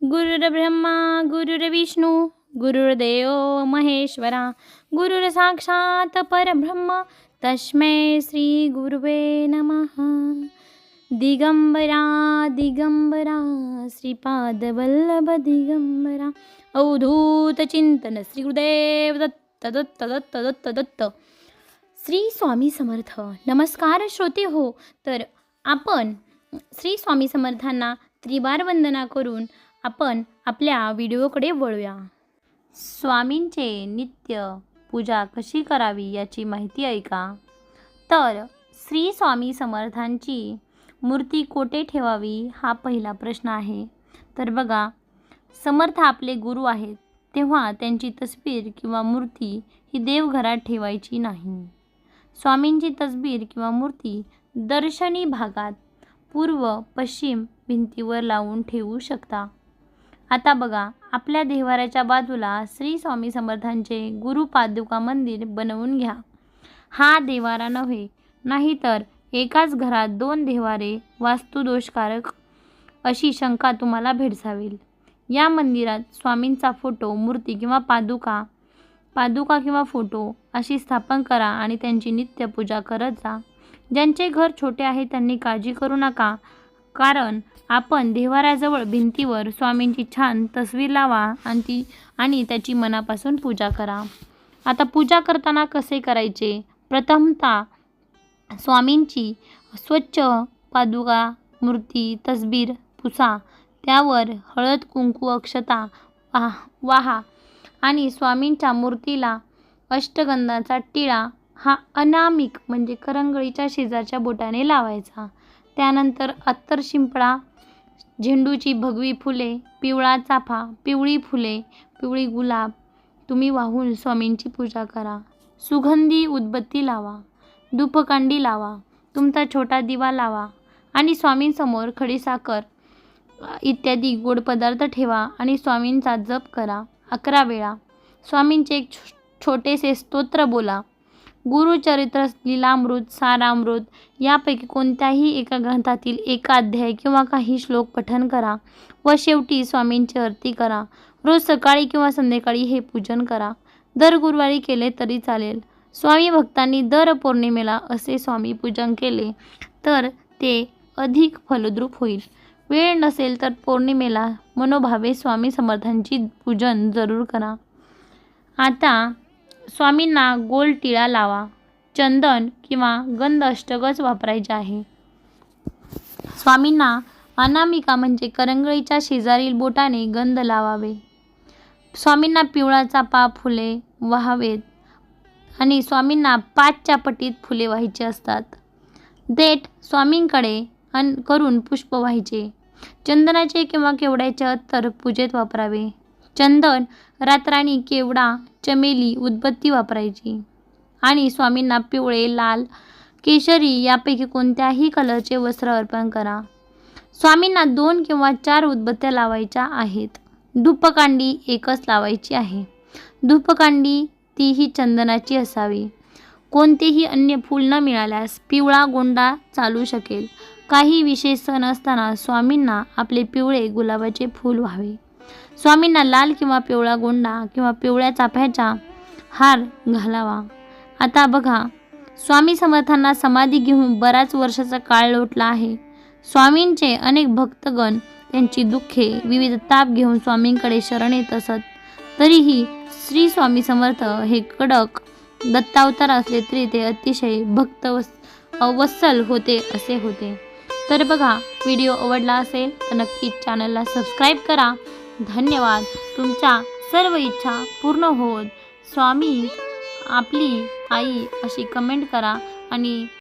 गुरुर्ब्रह्मा गुरुर्विष्णू गुरुर्देव महेश्वरा गुरुर्साक्षात् परब्रह्म तस्मै श्री गुरुवे नमः। दिगंबरा दिगंबरा श्रीपादवल्लभ दिगंबरा अवधूत चिंतन श्री गुरुदेव दत्त दत्त दत्त दत्त दत्त। श्री स्वामी समर्थ। नमस्कार श्रोते हो, तर आपण श्री स्वामी समर्थांना त्रिवार वंदना करून आपण आपल्या व्हिडिओकडे वळूया। स्वामींचे नित्य पूजा कशी करावी याची माहिती ऐका। तर श्री स्वामी समर्थांची मूर्ती कोठे ठेवावी हा पहिला प्रश्न आहे। तर बघा, समर्थ आपले गुरु आहेत, तेव्हा त्यांची तस्वीर किंवा मूर्ती ही देवघरात ठेवायची नाही। स्वामींची तस्वीर किंवा मूर्ती दर्शनी भागात पूर्व पश्चिम भिंतीवर लावून ठेवू शकता। आता बघा, आपल्या देव्हाऱ्याच्या बाजूला श्री स्वामी समर्थांचे गुरुपादुका मंदिर बनवून घ्या। हा देव्हारा नव्हे, नाहीतर एकाच घरात दोन देव्हारे वास्तुदोषकारक अशी शंका तुम्हाला भेडसावेल। या मंदिरात स्वामींचा फोटो, मूर्ती किंवा पादुका किंवा फोटो अशी स्थापन करा आणि त्यांची नित्य पूजा करत जा। ज्यांचे घर छोटे आहे त्यांनी काळजी करू नका, कारण आपण देव्हाऱ्याजवळ भिंतीवर स्वामींची छान तस्वीर लावा आणि त्याची मनापासून पूजा करा। आता पूजा करताना कसे करायचे? प्रथमतः स्वामींची स्वच्छ पादुका, मूर्ती, तस्वीर पुसा, त्यावर हळद कुंकू अक्षता वाहा आणि स्वामींच्या मूर्तीला अष्टगंधाचा टिळा हा अनामिक म्हणजे करंगळीच्या शेजारच्या बोटाने लावायचा। त्यानंतर अत्तर शिंपडा, झेंडूची भगवी फुले, पिवळा चाफा, पिवळी फुले, पिवळी गुलाब तुम्ही वाहून स्वामींची पूजा करा। सुगंधी उदबत्ती लावा, धूपकांडी लावा, तुमचा छोटा दिवा लावा आणि स्वामींसमोर खडीसाखर इत्यादी गोड पदार्थ ठेवा आणि स्वामींचा जप करा 11 वेळा। स्वामींचे एक छोटेसे स्तोत्र बोला। गुरुचरित्र, लीलामृत, सारामृत यापैकी कोणत्याही एका ग्रंथातील एका अध्याय किंवा काही श्लोक पठण करा व शेवटी स्वामींची आरती करा। रोज सकाळी किंवा संध्याकाळी हे पूजन करा। दर गुरुवारी केले तरी चालेल। स्वामी भक्तांनी दर पौर्णिमेला असे स्वामी पूजन केले तर ते अधिक फलद्रूप होईल। वेळ नसेल तर पौर्णिमेला मनोभावे स्वामी समर्थांची पूजन जरूर करा। आता स्वामींना गोल टिळा लावा। चंदन किंवा गंध अष्टगच वापरायचे आहे। स्वामींना अनामिका म्हणजे करंगळीच्या शेजारील बोटाने गंध लावावे। स्वामींना पिवळा चाफा फुले वाहावेत आणि स्वामींना 5च्या पटीत फुले वाहायची असतात। देठ स्वामींकडे करून पुष्प वाहायचे। चंदनाचे किंवा केवड्याचे अत्तर पूजेत वापरावे। चंदन, रातराणी, केवडा, चमेली, उदबत्ती वापरायची आणि स्वामींना पिवळे, लाल, केशरी यापैकी कोणत्याही कलरचे वस्त्र अर्पण करा। स्वामींना 2 किंवा 4 उदबत्त्या लावायच्या आहेत। धूपकांडी एकच लावायची आहे। धूपकांडी तीही चंदनाची असावी। कोणतेही अन्य फूल न मिळाल्यास पिवळा गोंडा चालू शकेल। काही विशेष सण असताना स्वामींना आपले पिवळे गुलाबाचे फूल व्हावे। स्वामींना लाल किंवा पिवळा गोंडा किंवा पिवळ्या चाफ्याचा हार घालावा। आता बघा, स्वामी समर्थांना समाधी घेऊन बराच वर्षाचा काळ लोटला आहे। स्वामींचे अनेक भक्तगण त्यांची दुःखे, विविध ताप घेऊन स्वामींकडे शरण येत असत। तरीही श्री स्वामी समर्थ हे कडक दत्तावतार असले तरी ते अतिशय वत्सल होते असे होते। तर बघा, व्हिडिओ आवडला असेल तर नक्कीच चॅनलला सबस्क्राईब करा। धन्यवाद। तुमच्या सर्व इच्छा पूर्ण होत स्वामी आपली आई अशी कमेंट करा आणि